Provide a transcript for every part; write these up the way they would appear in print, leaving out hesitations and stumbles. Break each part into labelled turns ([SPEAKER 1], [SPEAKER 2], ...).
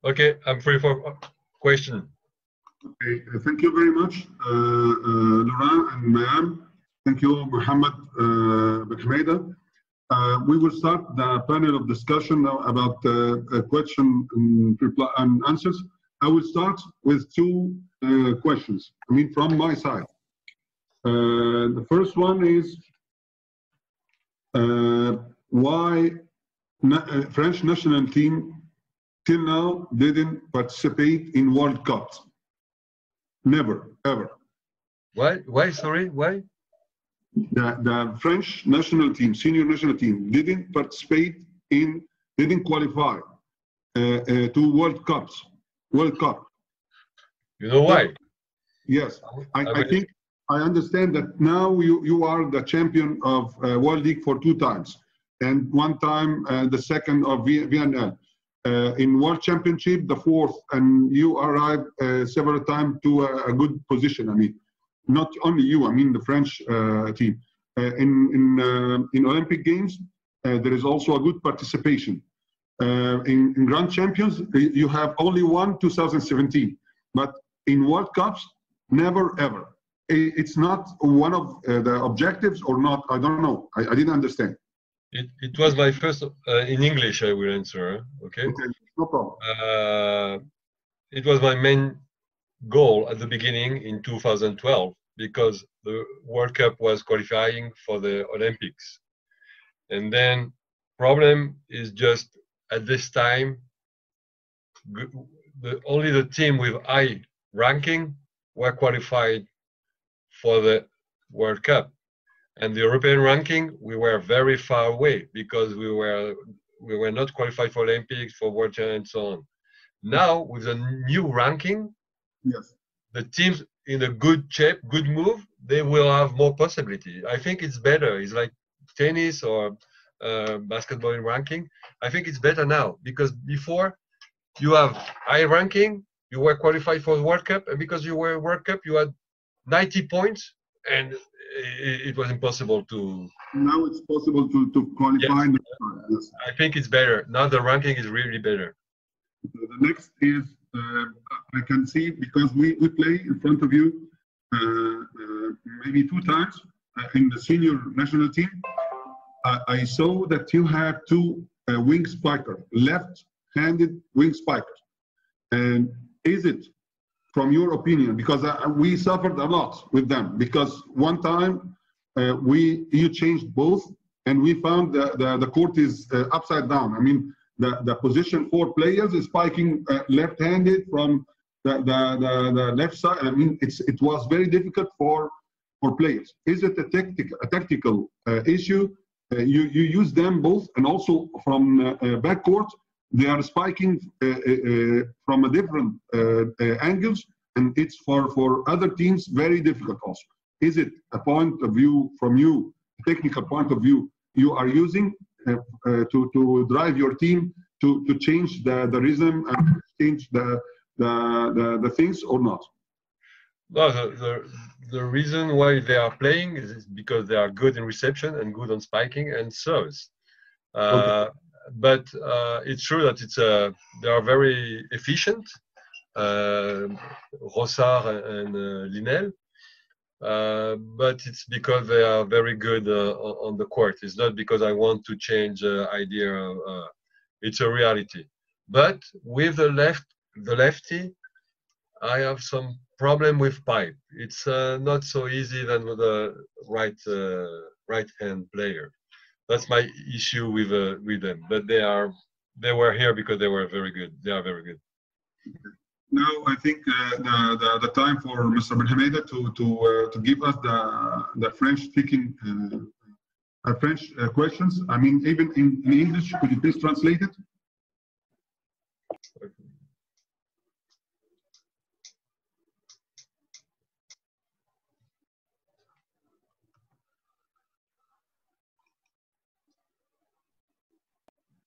[SPEAKER 1] Okay, I'm free for question.
[SPEAKER 2] Okay, thank you very much, Laurent and Mayam. Thank you, Mohammed Ben Hamida. We will start the panel of discussion now about question and answers. I will start with two questions, from my side. The first one is why French national team till now didn't participate in World Cups? Never, ever.
[SPEAKER 1] Why? Why? Sorry, why?
[SPEAKER 2] The French national team, senior national team, didn't participate didn't qualify to World Cup.
[SPEAKER 1] You know why?
[SPEAKER 2] Yes, I think I understand that now you are the champion of World League for 2 times, and 1 time the second of VNL. In World Championship, the 4th, and you arrived several times to a good position. Not only you, the French team. In Olympic Games, there is also a good participation. In Grand Champions, you have only won 2017, but in World Cups, never ever. It's not one of the objectives or not. I don't know. I didn't understand.
[SPEAKER 1] It was my first in English. I will answer. Okay.
[SPEAKER 2] Okay, no problem.
[SPEAKER 1] It was my main goal at the beginning in 2012 because the World Cup was qualifying for the Olympics, and then problem is just at this time only the team with high ranking were qualified for the World Cup. And the European ranking, we were very far away because we were not qualified for Olympics, for World Championships, and so on. Now, with a new ranking,
[SPEAKER 2] yes,
[SPEAKER 1] the teams in a good shape, good move, they will have more possibility. I think it's better. It's like tennis or basketball in ranking. I think it's better now because before you have high ranking, you were qualified for the World Cup, and because you were World Cup, you had 90 points, and it was impossible to.
[SPEAKER 2] Now it's possible to qualify.
[SPEAKER 1] Yes. Yes. I think it's better. Now the ranking is really better.
[SPEAKER 2] The next is, I can see, because we play in front of you maybe 2 times in the senior national team. I saw that you have 2 wing spikers, left-handed wing spikers. And is it, from your opinion, because we suffered a lot with them, because one time you changed both, and we found the court is upside down. The position for players is spiking left-handed from the left side. It was very difficult for players. Is it a tactical issue? You use them both, and also from backcourt, they are spiking from a different angles, and it's for other teams very difficult also. Is it a point of view from you, a technical point of view, you are using to drive your team to change the rhythm and change the things, or not?
[SPEAKER 1] No, the reason why they are playing is because they are good in reception and good on spiking and service.
[SPEAKER 2] Okay.
[SPEAKER 1] But it's true that they are very efficient, Rossard and Linel. But it's because they are very good on the court. It's not because I want to change idea. It's a reality. But with the lefty, I have some problem with pipe. It's not so easy than with the right hand player. That's my issue with them. But they were here because they were very good. They are very good.
[SPEAKER 2] Now I think the time for Mr. Ben Hamida to give us the French speaking French questions. Even in English, could you please translate it?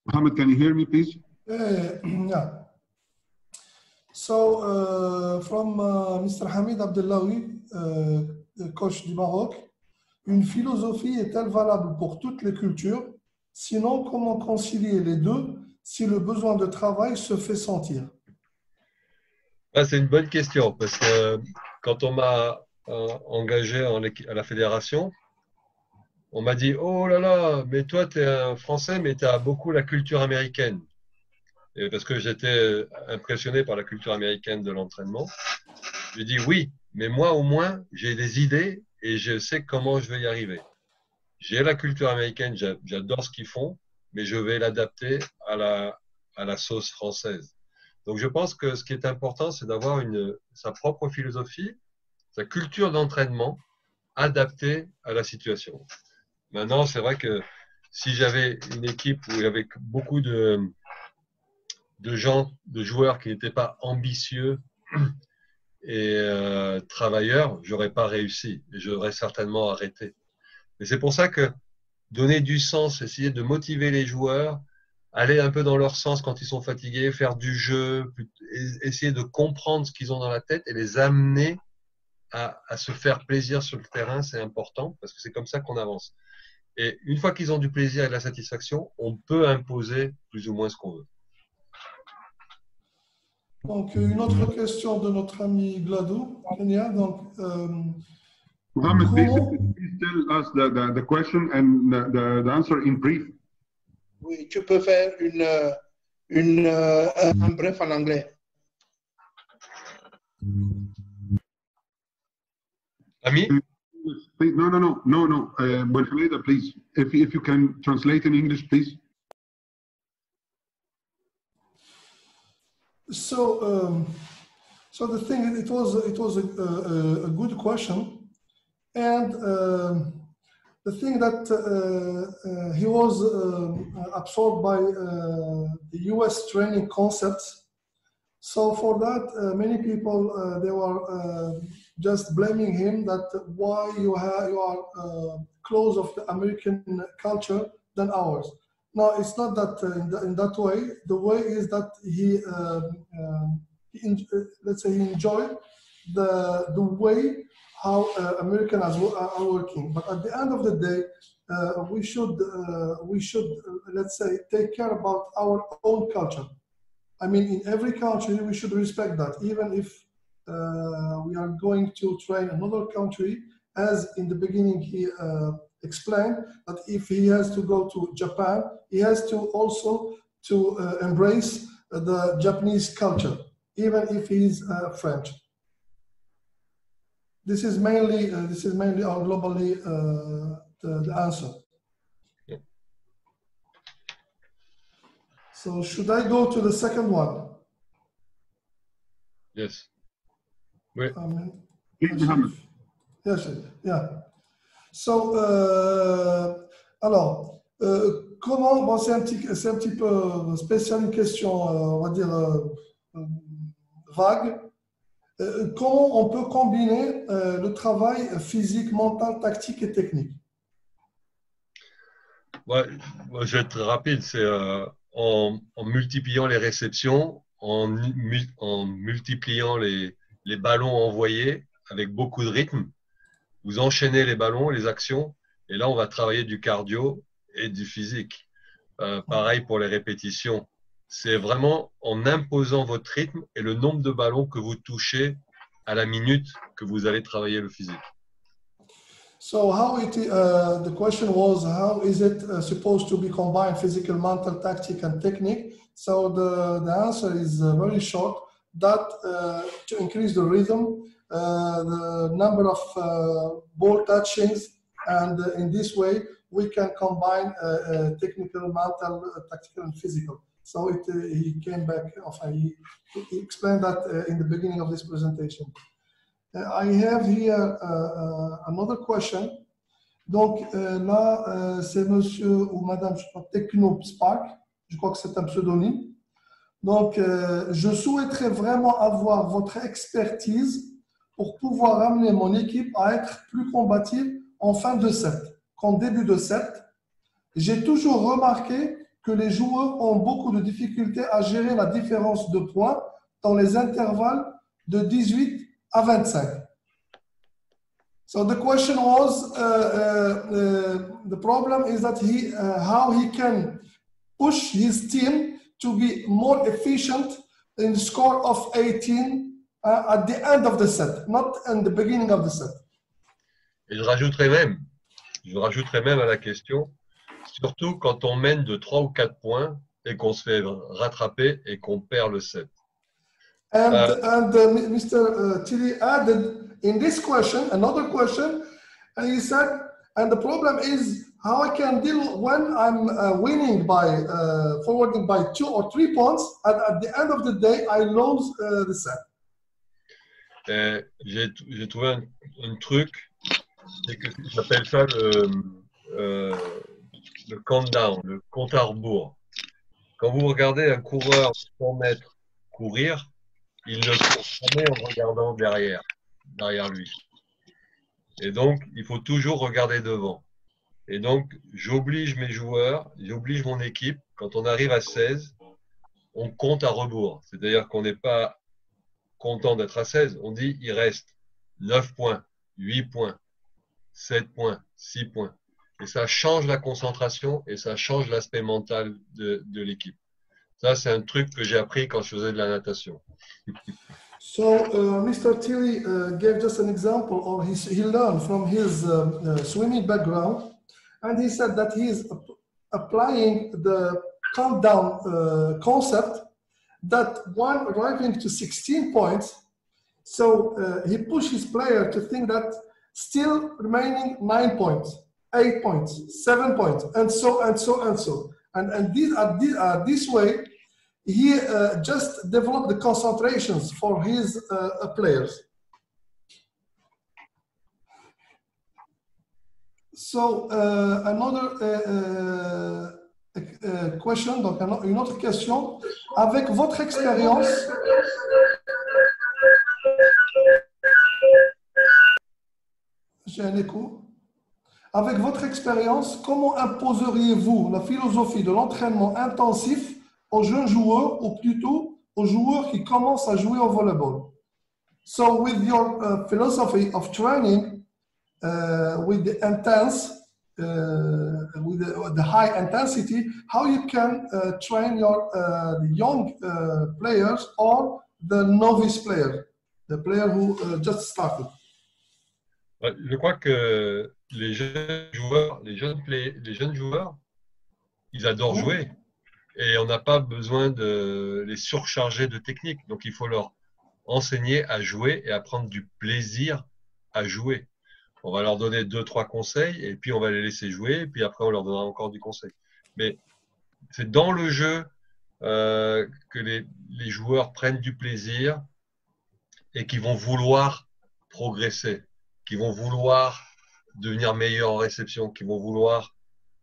[SPEAKER 2] Mohammed, can you hear me, please?
[SPEAKER 3] Yeah. So, from Mr. Hamid Abdellaoui, coach du Maroc, une philosophie est-elle valable pour toutes les cultures? Sinon, comment concilier les deux si le besoin de travail se fait sentir?
[SPEAKER 1] Ah, c'est une bonne question parce que quand on m'a engagé à la fédération, on m'a dit, oh là là, mais toi, tu es un Français, mais tu as beaucoup la culture américaine. Et parce que j'étais impressionné par la culture américaine de l'entraînement. J'ai dit oui, mais moi au moins, j'ai des idées et je sais comment je vais y arriver. J'ai la culture américaine, j'adore ce qu'ils font, mais je vais l'adapter à la sauce française. Donc je pense que ce qui est important, c'est d'avoir sa propre philosophie, sa culture d'entraînement adaptée à la situation. Maintenant, c'est vrai que si j'avais une équipe où il y avait beaucoup de gens, de joueurs qui n'étaient pas ambitieux et travailleurs, j'aurais pas réussi et j'aurais certainement arrêté. Mais c'est pour ça que donner du sens, essayer de motiver les joueurs, aller un peu dans leur sens quand ils sont fatigués, faire du jeu, essayer de comprendre ce qu'ils ont dans la tête et les amener à se faire plaisir sur le terrain, c'est important parce que c'est comme ça qu'on avance. Et une fois qu'ils ont du plaisir et de la satisfaction, on peut imposer plus ou moins ce qu'on veut.
[SPEAKER 3] Donc, une autre question de notre ami Gladou, Kenya. Donc,
[SPEAKER 2] Mohamed, please tell us the question and the answer in brief.
[SPEAKER 4] Oui, tu peux faire un bref en anglais.
[SPEAKER 1] Ami?
[SPEAKER 2] No. Benjaleda, please. If you can translate in English, please.
[SPEAKER 3] So the thing, it was a good question, and the thing that he was absorbed by the U.S. training concepts. So for that, many people they were just blaming him that why you are close of the American culture than ours. No, it's not that in that way. The way is that he let's say he enjoyed the way how Americans are working. But at the end of the day, we should let's say take care about our own culture. I mean, in every country, we should respect that, even if we are going to train another country. As in the beginning, he explained that if he has to go to Japan, he has to also to embrace the Japanese culture, even if he's French. This is mainly our globally the answer. So should I go to the second one?
[SPEAKER 1] Yes. Oui.
[SPEAKER 3] Yes, yeah. So, alors, comment, bon, c'est un petit peu spécial, une question, on va dire, vague. Comment on peut combiner le travail physique, mental, tactique et technique?
[SPEAKER 1] Ouais, je vais être rapide. C'est en multipliant les réceptions, en multipliant les ballons envoyés avec beaucoup de rythme. Vous enchaînez les ballons, les actions, et là, on va travailler du cardio et du physique. Pareil pour les répétitions. C'est vraiment en imposant votre rythme et le nombre de ballons que vous touchez à la minute que vous allez travailler le physique.
[SPEAKER 3] So how the question was, how is it supposed to be combined, physical, mental, tactic, and technique? So the answer is very short, that to increase the rhythm, the number of ball touchings, and in this way, we can combine technical, mental, tactical, and physical. So he came back, he explained that in the beginning of this presentation. I have here another question. Donc là, c'est monsieur ou madame, je crois, Techno Spark. Je crois que c'est un pseudonyme. Donc, je souhaiterais vraiment avoir votre expertise pour pouvoir amener mon équipe à être plus combative en fin de set qu'en début de set. J'ai toujours remarqué que les joueurs ont beaucoup de difficultés à gérer la différence de points dans les intervalles de 18 à 25. So the question was, the problem is that how he can push his team to be more efficient in the score of 18 at the end of the set, not in the beginning of the set.
[SPEAKER 1] Et je rajouterais même à la question, surtout quand on mène de 3 ou 4 points et qu'on se fait rattraper et qu'on perd le set.
[SPEAKER 3] And Mr. Tilly added in this question, another question, and he said, and the problem is how I can deal when I'm winning by forwarding by 2 or 3 points, and at the end of the day, I lose the set.
[SPEAKER 1] J'ai trouvé un truc, c'est que j'appelle ça le countdown, le compte à rebours. Quand vous regardez un coureur 100 mètres courir, il ne court jamais en regardant derrière lui. Et donc, il faut toujours regarder devant. Et donc, j'oblige mes joueurs, j'oblige mon équipe, quand on arrive à 16, on compte à rebours. C'est-à-dire qu'on n'est pas content d'être à 16, on dit il reste 9 points, 8 points, 7 points, 6 points. Et ça change la concentration et ça change l'aspect mental de l'équipe. Ça, c'est un truc que j'ai appris quand je faisais de la natation.
[SPEAKER 3] So Mr. Tilly gave just an example, or he learned from his swimming background, and he said that he is applying the countdown concept that one arriving to 16 points, so he pushed his player to think that still remaining 9 points, 8 points, 7 points, and so. And this way, he just developed the concentrations for his players. So another question, donc une autre question. Avec votre expérience, j'ai un écho. Avec votre expérience, comment imposeriez-vous la philosophie de l'entraînement intensif aux jeunes joueurs, ou plutôt aux joueurs qui commencent à jouer au volleyball? So with your philosophy of training, with the intense, with the high intensity, how you can train your the young players or the novice player, the player who just started?
[SPEAKER 1] Je crois que les jeunes joueurs, ils adorent jouer et on n'a pas besoin de les surcharger de technique. Donc, il faut leur enseigner à jouer et à prendre du plaisir à jouer. On va leur donner 2-3 conseils et puis on va les laisser jouer et puis après on leur donnera encore du conseil. Mais c'est dans le jeu que les joueurs prennent du plaisir et qui vont vouloir progresser, qui vont vouloir devenir meilleurs en réception, qui vont vouloir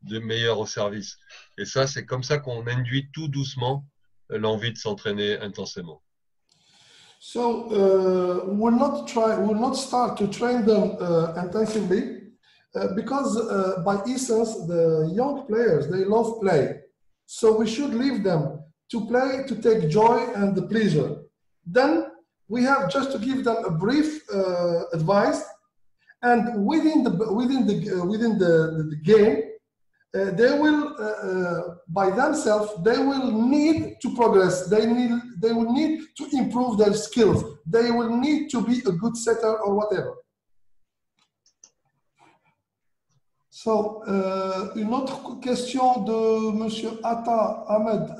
[SPEAKER 1] de meilleurs au service. Et ça, c'est comme ça qu'on induit tout doucement l'envie de s'entraîner intensément.
[SPEAKER 3] So we'll not start to train them intensively because by essence, the young players, they love play. So we should leave them to play, to take joy and the pleasure. Then we have just to give them a brief advice, and within the game, they will by themselves, they will need to progress. They will need to improve their skills. They will need to be a good setter or whatever. So, une autre question de Monsieur Atta Ahmed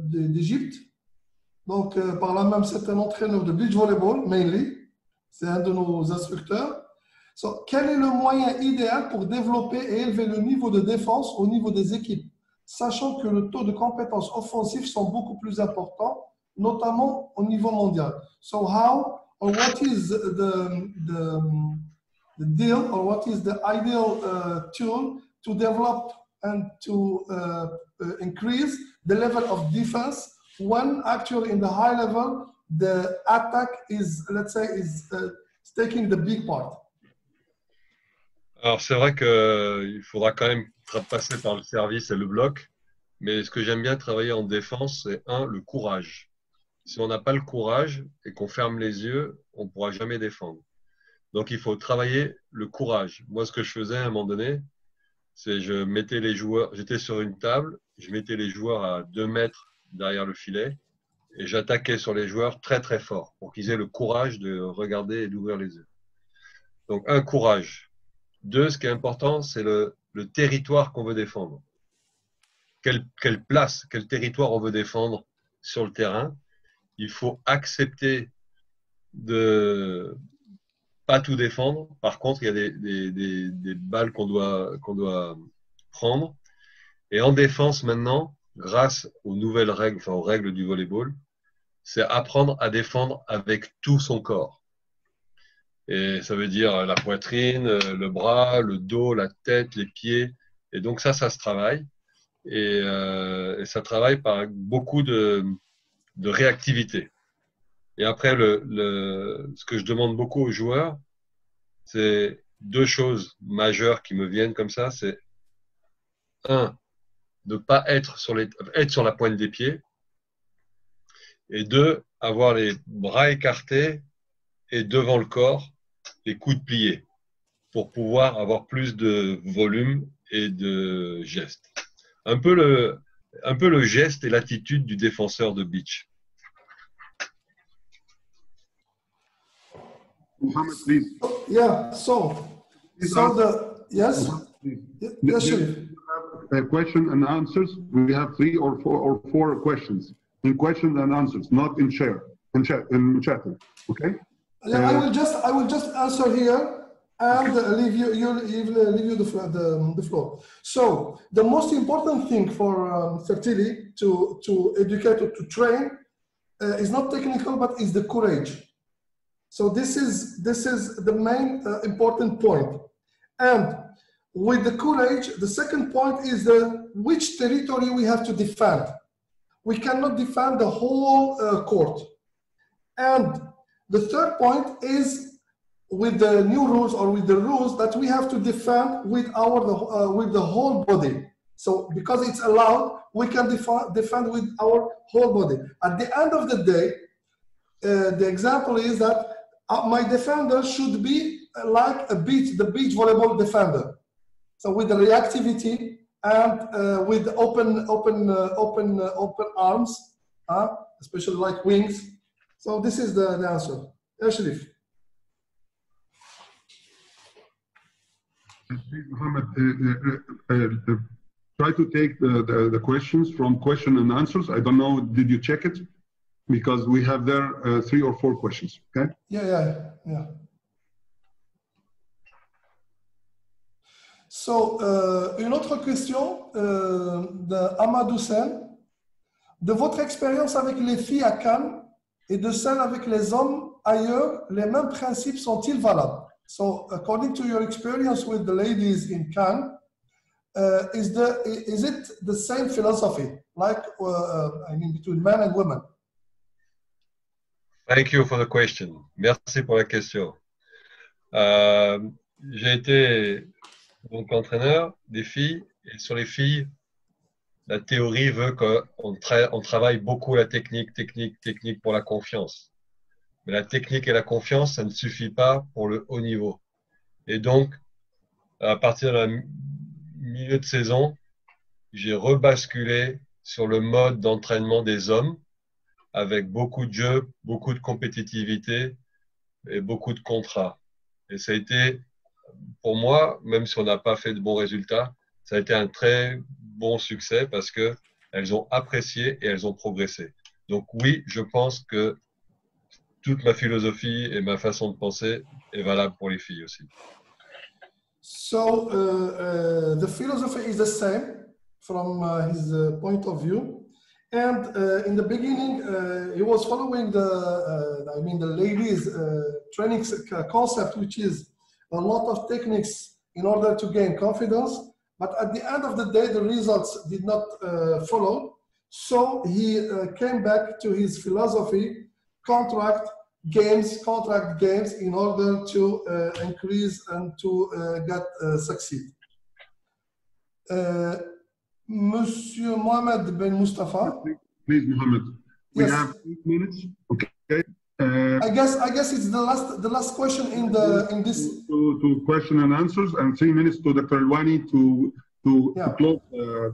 [SPEAKER 3] d'Égypte. Donc, par là même, c'est un entraîneur de beach volleyball, mainly. C'est un de nos instructeurs. So, quel est le moyen idéal pour développer et élever le niveau de défense au niveau des équipes, sachant que le taux de compétences offensives sont beaucoup plus importants, notamment au niveau mondial? So how or what is the deal, or what is the ideal tool to develop and to increase the level of defense when actually in the high level the attack is, let's say, is taking the big part?
[SPEAKER 1] Alors, c'est vrai qu'il faudra quand même passer par le service et le bloc, mais ce que j'aime bien travailler en défense, c'est le courage. Si on n'a pas le courage et qu'on ferme les yeux, on ne pourra jamais défendre. Donc, il faut travailler le courage. Moi, ce que je faisais à un moment donné, c'est je mettais les joueurs, j'étais sur une table, je mettais les joueurs à 2 mètres derrière le filet et j'attaquais sur les joueurs très très fort pour qu'ils aient le courage de regarder et d'ouvrir les yeux. Donc un, courage. Deux, ce qui est important, c'est le territoire qu'on veut défendre. Quelle place, quel territoire on veut défendre sur le terrain. Il faut accepter de pas tout défendre. Par contre, il y a des balles qu'on doit prendre. Et en défense maintenant, grâce aux nouvelles règles, enfin aux règles du volleyball, c'est apprendre à défendre avec tout son corps. Et ça veut dire la poitrine, le bras, le dos, la tête, les pieds. Et donc ça se travaille. Et ça travaille par beaucoup de réactivité. Et après, ce que je demande beaucoup aux joueurs, c'est deux choses majeures qui me viennent comme ça. C'est un, de ne pas être sur la pointe des pieds. Et deux, avoir les bras écartés et devant le corps, les coudes pliés pour pouvoir avoir plus de volume et de gestes. Un peu le geste et l'attitude du défenseur de beach.
[SPEAKER 2] Mohammed, please.
[SPEAKER 3] Yeah, yes? Yes, Sharif.
[SPEAKER 2] Question and answers. We have 3 or 4 questions. In question and answers, not in chat. Okay?
[SPEAKER 3] Yeah, I will just answer here and leave you the floor. So the most important thing for Fertili to educate or to train is not technical, but is the courage. So this is the main important point. And with the courage, the second point is which territory we have to defend. We cannot defend the whole court. And the third point is with the new rules or with the rules that we have to defend with with the whole body. So because it's allowed, we can defend with our whole body. At the end of the day, the example is that my defender should be like the beach volleyball defender. So with the reactivity and with open arms, especially like wings. So this is the answer. Yeah, Sharif.
[SPEAKER 2] Please, Mohammed, try to take the questions from question and answers. I don't know, did you check it? Because we have there 3 or 4 questions, okay?
[SPEAKER 3] Yeah. So, une autre question de Amadou Sen. De votre expérience avec les filles à Cannes et de celle avec les hommes ailleurs, les mêmes principes sont-ils valables? So, according to your experience with the ladies in Cannes, is it the same philosophy, like between men and women?
[SPEAKER 1] Thank you for the question. Merci pour la question. J'ai été donc entraîneur des filles, et sur les filles, la théorie veut qu'on travaille beaucoup la technique pour la confiance. Mais la technique et la confiance, ça ne suffit pas pour le haut niveau. Et donc, à partir du milieu de saison, j'ai rebasculé sur le mode d'entraînement des hommes, avec beaucoup de jeux, beaucoup de compétitivité et beaucoup de contrats. Et ça a été, pour moi, même si on n'a pas fait de bons résultats, ça a été un très bon succès parce qu'elles ont apprécié et elles ont progressé. Donc oui, je pense que toute ma philosophie et ma façon de penser est valable pour les filles aussi.
[SPEAKER 3] So the philosophy is the same from his point of view. And in the beginning, he was following the ladies' training concept, which is a lot of techniques in order to gain confidence. But at the end of the day, the results did not follow. So he came back to his philosophy, contract games in order to increase and to succeed. Monsieur Mohamed Ben Mustafa.
[SPEAKER 2] Please, Mohamed. We
[SPEAKER 3] Yes.
[SPEAKER 2] have 8 minutes. Okay.
[SPEAKER 3] I guess it's the last question in this.
[SPEAKER 2] To question and answers, and 3 minutes to Dr. Alwani to close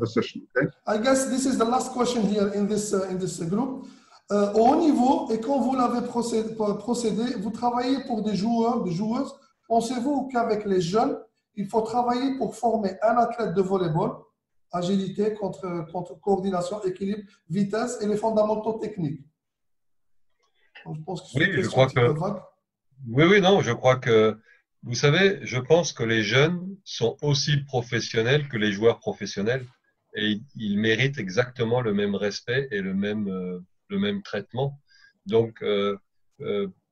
[SPEAKER 2] the session. Okay.
[SPEAKER 3] I guess this is the last question here in this group. Au haut niveau, et quand vous l'avez procédé, vous travaillez pour des joueurs, des joueuses. Pensez-vous qu'avec les jeunes, il faut travailler pour former un athlète de volleyball, agilité, contre coordination, équilibre, vitesse et les fondamentaux techniques? Donc, je pense que c'est
[SPEAKER 1] Oui,
[SPEAKER 3] une
[SPEAKER 1] je
[SPEAKER 3] question un
[SPEAKER 1] crois
[SPEAKER 3] petit peu
[SPEAKER 1] que,
[SPEAKER 3] vague.
[SPEAKER 1] oui, oui, non, je crois que, vous savez, je pense que les jeunes sont aussi professionnels que les joueurs professionnels et ils méritent exactement le même respect et le même traitement. Donc,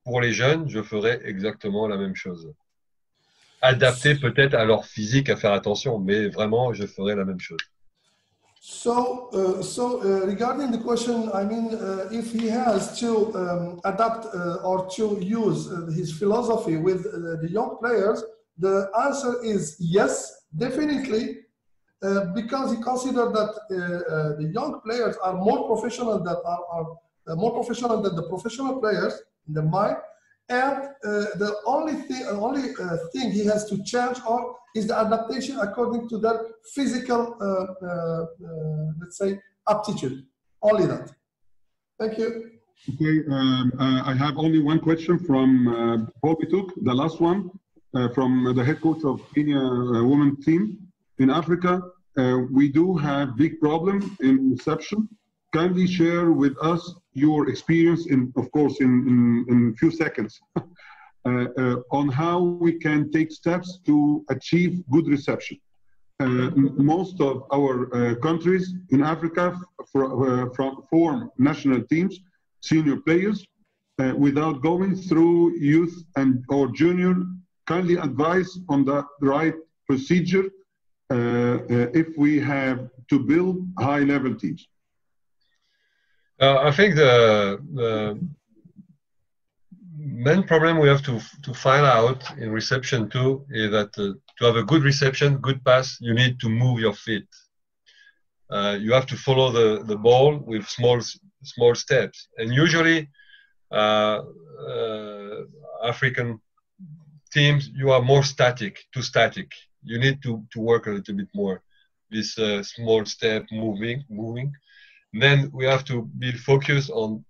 [SPEAKER 1] pour les jeunes, je ferai exactement la même chose. Adapté peut-être à leur physique, à faire attention, mais vraiment, je ferai la même chose.
[SPEAKER 3] Regarding the question, I mean, if he has to adapt or to use his philosophy with the young players, the answer is yes, definitely, because he considered that the young players are more professional are more professional than the professional players in the mind, and the only thing he has to change or is the adaptation according to their physical, let's say, aptitude. Only that. Thank you.
[SPEAKER 2] Okay, I have only one question from Bobby Took, the last one, from the head coach of Kenya women's team. In Africa, we do have big problem in reception. Kindly share with us your experience, of course, in few seconds, on how we can take steps to achieve good reception. Most of our countries in Africa form national teams, senior players, without going through youth and or junior. Kindly advise on the right procedure if we have to build high-level teams.
[SPEAKER 1] I think the main problem we have to find out in reception too is that to have a good reception, good pass, you need to move your feet. You have to follow the ball with small steps. And usually, African teams, you are more too static. You need to work a little bit more. This small step moving. Then we have to be focused on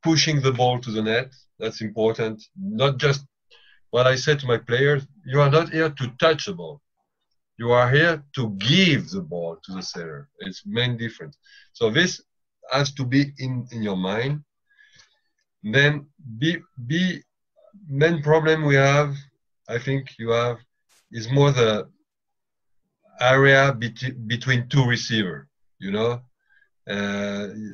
[SPEAKER 1] pushing the ball to the net. That's important. Not just what I said to my players, you are not here to touch the ball. You are here to give the ball to the setter. It's main difference. So this has to be in your mind. Then main problem we have, I think you have, is more the area between two receivers, you know?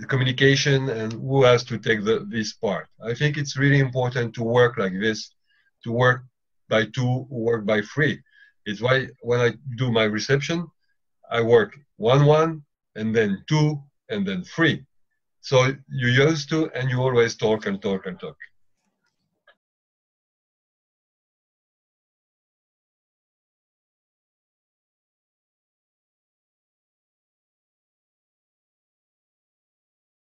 [SPEAKER 1] Communication and who has to take this part. I think it's really important to work like this, to work by two, work by three. It's why when I do my reception, I work 1-1 and then 2 and then 3. So you used to, and you always talk and talk and talk.